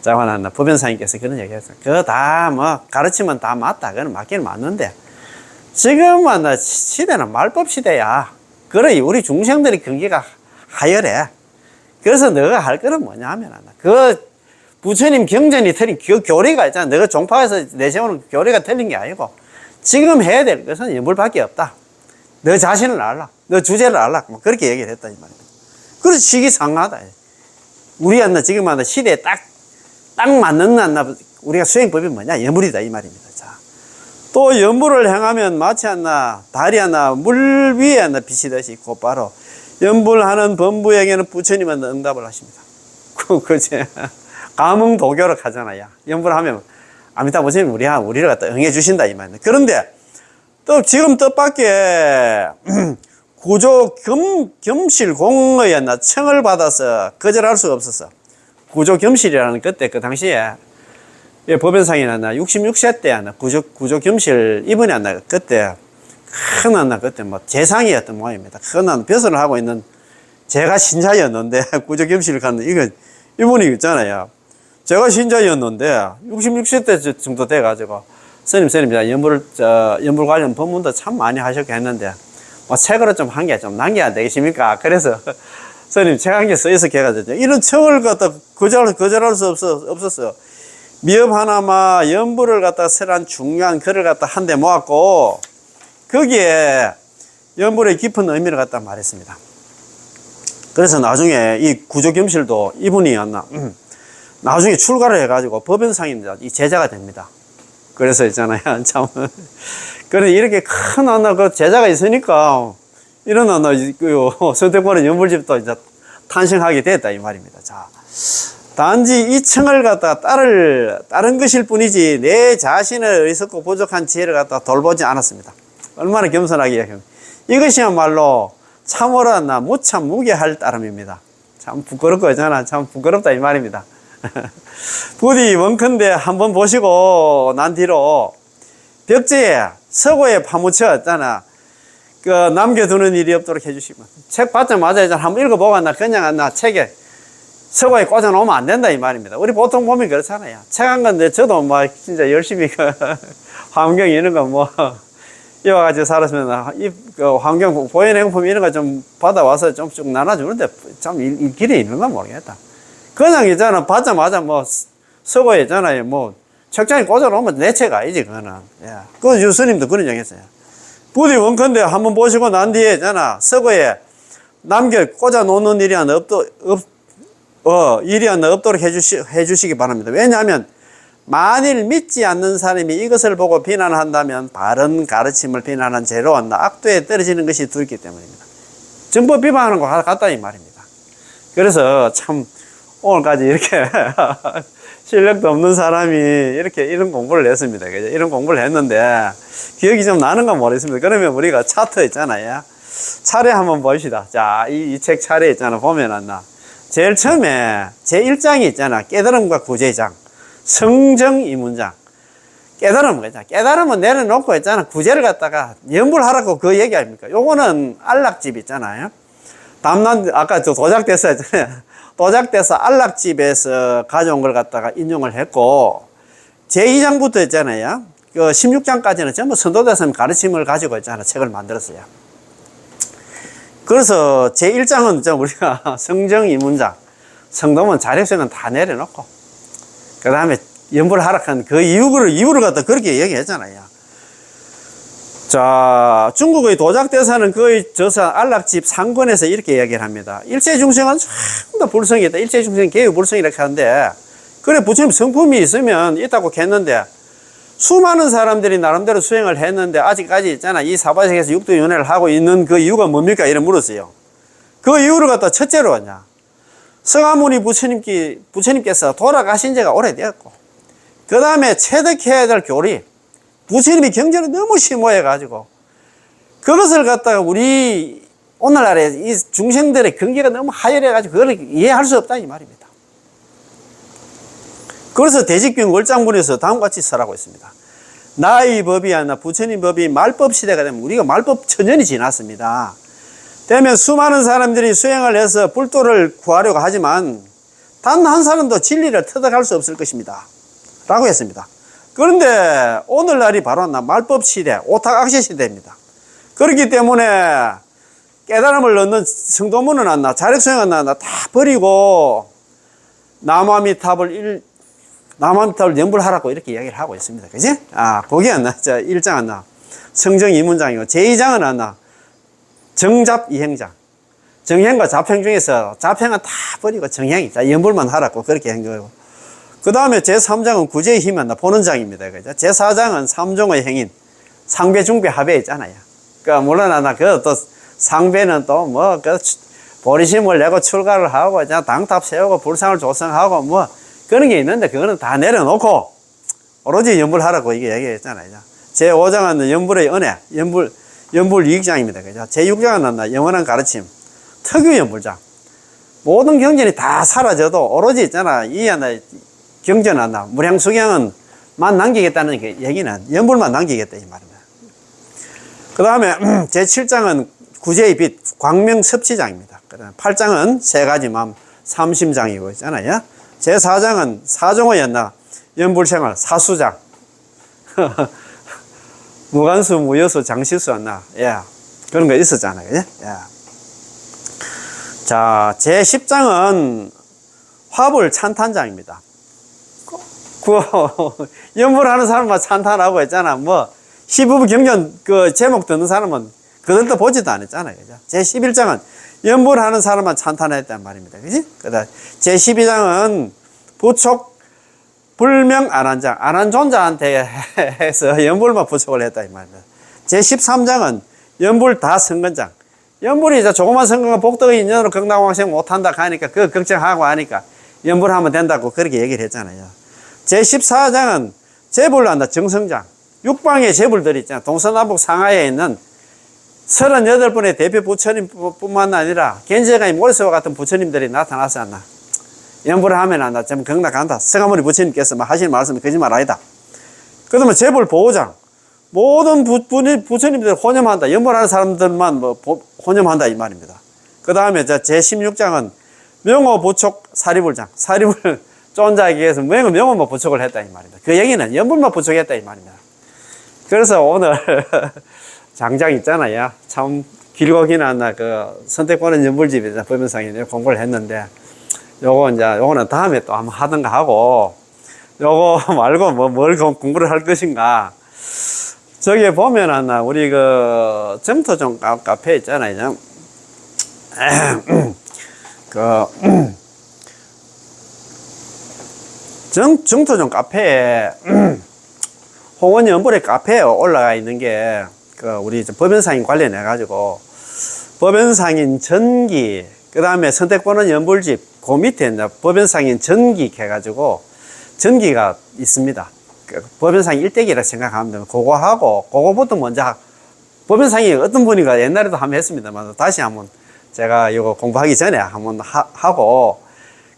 자관한나 법연사님께서 그런 얘기 했어요. 그거 다 가르치면 다 맞다. 그건 맞긴 맞는데 지금은 시대는 말법 시대야. 그래, 우리 중생들의 경계가 하열해. 그래서 너가 할 거는 뭐냐 하면, 부처님 경전이 틀린 그 교리가 있잖아. 너가 종파에서 내세우는 교리가 틀린 게 아니고, 지금 해야 될 것은 연불밖에 없다. 너 자신을 알라. 너 주제를 알라. 그렇게 얘기를 했다, 이 말입니다. 그래서 시기상하다. 지금 시대에 딱 맞는 우리가 수행법이 뭐냐? 연불이다, 이 말입니다. 또 연불을 행하면 마치 달이 물 위에 비치듯이 곧바로 연불하는 범부에게는 부처님은 응답을 하십니다. 그치? 감응도교를 하잖아요. 연불하면 아미타 부처님 우리를 갖다 응해주신다 이 말입니다. 그런데 또 지금 뜻밖의 구조 겸실공의 청을 받아서 거절할 수가 없었어. 구조 겸실이라는 그때 그 당시에 법연상이 66세 때 구조 겸실 이분이 그때 그때 재상이었던 모양입니다. 큰 벼슬을 하고 있는 제가 신자였는데 구조 겸실을 가는 이분이 있잖아요. 제가 신자였는데 66세 때 정도 돼가지고 스님 연불 관련 법문도 참 많이 하셨고 했는데 책으로 좀 한 개 좀 남겨야 되겠습니까? 그래서 스님 책 한 개 써서 해가지고 이런 청을 갖다 거절할 수 없었어요. 미업 하나마 연불을 갖다 설한 중요한 글을 갖다 한 대 모았고 거기에 연불의 깊은 의미를 갖다 말했습니다. 그래서 나중에 이 구조겸실도 이분이 나중에 출가를 해가지고 법연상입니다. 이 제자가 됩니다. 그래서 있잖아요. 참. 그런데 이렇게 큰 그 제자가 있으니까 이런 선택받은 연불집도 이제 탄생하게 됐다 이 말입니다. 자. 단지 이 청을 갖다 따른 것일 뿐이지 내 자신의 의석고 부족한 지혜를 갖다 돌보지 않았습니다. 얼마나 겸손하게 이야기합니다. 이것이야말로 참으로 무참 무게할 따름입니다. 참 부끄럽고 있잖아. 참 부끄럽다 이 말입니다. 부디 원컨대 한번 보시고 난 뒤로 벽지에 서고에 파묻혀 있잖아. 남겨두는 일이 없도록 해주시면 책 받자마자 한번 읽어보고 그냥 책에 서고에 꽂아놓으면 안 된다 이 말입니다. 우리 보통 보면 그렇잖아요. 책 한 건데 저도 진짜 열심히 환경 이런 거 이와 같이 살았으면 환경 보현행품 이런 거 좀 받아와서 좀 쭉 나눠주는데 참 길이 있는가 모르겠다. 그냥 있잖아 받자마자 서고에 있잖아요. 책장에 꽂아놓으면 내 책 아니지 그거는. 그 유스님도 그런 얘기 했어요. 부디 원컨대 한번 보시고 난 뒤에 있잖아 서고에 남겨 꽂아놓는 일이 없도록 해주시기 바랍니다. 왜냐하면 만일 믿지 않는 사람이 이것을 보고 비난한다면 바른 가르침을 비난한 죄로 악도에 떨어지는 것이 두렵기 때문입니다. 정법 비방하는 거 같다 이 말입니다. 그래서 참 오늘까지 이렇게 실력도 없는 사람이 이런 공부를 했습니다. 그죠? 이런 공부를 했는데 기억이 좀 나는 건 모르겠습니다. 그러면 우리가 차트 있잖아요. 차례 한번 봅시다. 자, 이 책 차례 있잖아. 보면 제일 처음에 제1장이 있잖아. 깨달음과 구제장. 성정이문장. 깨달음은 내려놓고 있잖아. 구제를 갖다가 연불하라고 그 얘기 아닙니까? 요거는 안락집 있잖아요. 아까 도작대서 했잖아요. 도작대서 안락집에서 가져온 걸 갖다가 인용을 했고, 제2장부터 있잖아요. 그 16장까지는 전부 선도대사님 가르침을 가지고 있잖아. 책을 만들었어요. 그래서 제1장은 우리가 성정이문장, 성도면 자력생은 다 내려놓고, 그 다음에 연불 하락한 그 이유를 갖다 그렇게 얘기했잖아요. 자, 중국의 도작대사는 그의 저서 안락집 상권에서 이렇게 얘기를 합니다. 일체중생은 전부 다 불성이다. 일체중생 개유 불성 이렇게 하는데, 그래 부처님 성품이 있으면 있다고 했는데, 수많은 사람들이 나름대로 수행을 했는데 아직까지 있잖아. 이 사바sek에서 육도윤회를 하고 있는 그 이유가 뭡니까? 이래 물었어요. 그 이유를 갖다 첫째로 왔냐. 서가모니 부처님께서 돌아가신 지가 오래되었고, 그 다음에 체득해야 될 교리, 부처님이 경전을 너무 심오해가지고, 그것을 갖다가 우리 오늘날에 이 중생들의 경계가 너무 하열해가지고, 그걸 이해할 수 없다, 이 말입니다. 그래서 대직균 월장문에서 다음과 같이 설하고 있습니다. 나의 법이 아니라 부처님 법이 말법 시대가 되면 우리가 말법 천년이 지났습니다. 되면 수많은 사람들이 수행을 해서 불도를 구하려고 하지만 단 한 사람도 진리를 터득할 수 없을 것입니다. 라고 했습니다. 그런데 오늘날이 바로 말법 시대, 오탁악시 시대입니다. 그렇기 때문에 깨달음을 얻는 성도문은 안 나, 자력수행은 안 나, 다 버리고 남아미탑을 연불하라고 이렇게 이야기를 하고 있습니다. 그지? 거기 안 나. 1장 안 나. 성정 2문장이고, 제2장은 안 나. 정잡 이행장. 정행과 잡행 중에서 잡행은 다 버리고 정행이, 연불만 하라고 그렇게 한 거고. 그 다음에 제3장은 구제의 힘이 안 나. 보는 장입니다. 그죠? 제4장은 삼종의 행인. 상배, 중배, 하배 있잖아요. 그러니까, 물론 또 상배는 또 보리심을 내고 출가를 하고, 당탑 세우고, 불상을 조성하고, 그런 게 있는데, 그거는 다 내려놓고, 오로지 연불하라고 이게 얘기했잖아요. 제5장은 연불의 은혜, 연불 이익장입니다. 그죠? 제6장은 영원한 가르침, 특유 연불장. 모든 경전이 다 사라져도, 오로지 있잖아. 경전 무량수경은 만 남기겠다는 얘기는 연불만 남기겠다, 이 말입니다. 그 다음에, 제7장은 구제의 빛, 광명섭치장입니다. 그 다음에 8장은 세 가지 마음, 삼심장이고 있잖아요. 제4장은 사종의 연불생활, 사수장. 무간수, 무여수, 장시수 그런 거 있었잖아요. 예? 자, 제10장은 화불 찬탄장입니다. 연불하는 사람만 찬탄하고 했잖아. 시부부 경전 제목 듣는 사람은 그들도 보지도 않았잖아요. 그죠? 제11장은 연불하는 사람만 찬탄했단 말입니다. 그지? 그 다음, 제12장은 부촉, 불명 안한장, 안한존자한테 해서 연불만 부촉을 했다, 이 말입니다. 제13장은 연불 다 선건장. 연불이 이제 조그만 선건과 복덕의 인연으로 건강왕생 못한다 하니까, 그거 걱정하고 하니까 연불하면 된다고 그렇게 얘기를 했잖아요. 제14장은 제불로 한다, 정성장. 육방의 제불들이 있잖아. 동서남북 상하에 있는 38분의 대표 부처님 뿐만 아니라 견제가의 모리스와 같은 부처님들이 나타나서 않나. 연불을 하면 안다. 좀 경락한다. 서가모니 부처님께서 하시는 말씀이 거짓말 아니다. 그 다음에 제불 보호장. 모든 부처님들 혼념한다. 연불하는 사람들만 혼념한다. 이 말입니다. 그 다음에 제16장은 명호 부촉 사리불장. 사리불 쫀자에게 위해서 명호만 부촉을 했다. 이 말입니다. 그 얘기는 연불만 부촉했다. 이 말입니다. 그래서 오늘 장장 있잖아요. 참 길고 긴 선택권은 연불집에서 법연상에 공부를 했는데, 요거는 다음에 또 한번 하든가 하고, 요거 말고 뭘 공부를 할 것인가. 저기 보면은, 우리 점토종 카페 있잖아요. 정토종 카페에, 홍원 연불의 카페에 올라가 있는 게, 우리 법연상인 관련해가지고, 법연상인 전기, 그 다음에 선택권은 연불집, 그 밑에 법연상인 전기 해가지고, 전기가 있습니다. 법연상 일대기라 생각하면 되면, 그거부터 먼저, 법연상이 어떤 분이가 옛날에도 한번 했습니다만, 다시 한번 제가 이거 공부하기 전에 한번 하고,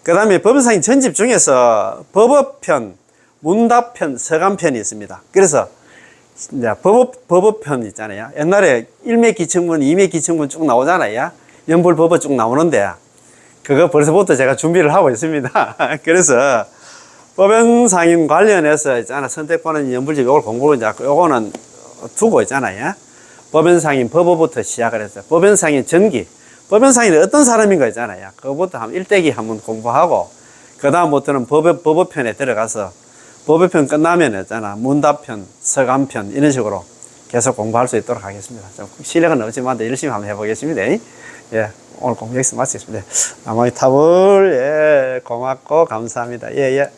그 다음에 법연상인 전집 중에서 법어편, 문답편, 서감편이 있습니다. 그래서, 이제 법어편 있잖아요. 옛날에 1매 기층분, 2매 기층분 쭉 나오잖아요. 연불 법어 쭉 나오는데, 그거 벌써부터 제가 준비를 하고 있습니다. 그래서, 법연상인 관련해서 있잖아. 선택받은 연불집 요걸 공부를 요거는 두고 있잖아요. 법연상인 법어부터 시작을 했어요. 법연상인 전기. 법연상인은 어떤 사람인가 있잖아요. 그거부터 한 일대기 한번 공부하고, 그 다음부터는 법어편에 들어가서, 법어편 끝나면 있잖아. 문답편, 서감편, 이런 식으로 계속 공부할 수 있도록 하겠습니다. 좀 실력은 없지만 열심히 한번 해보겠습니다. 예, 오늘 공부 여기서 마치겠습니다. 남아의 탑을, 예, 고맙고 감사합니다. 예, 예.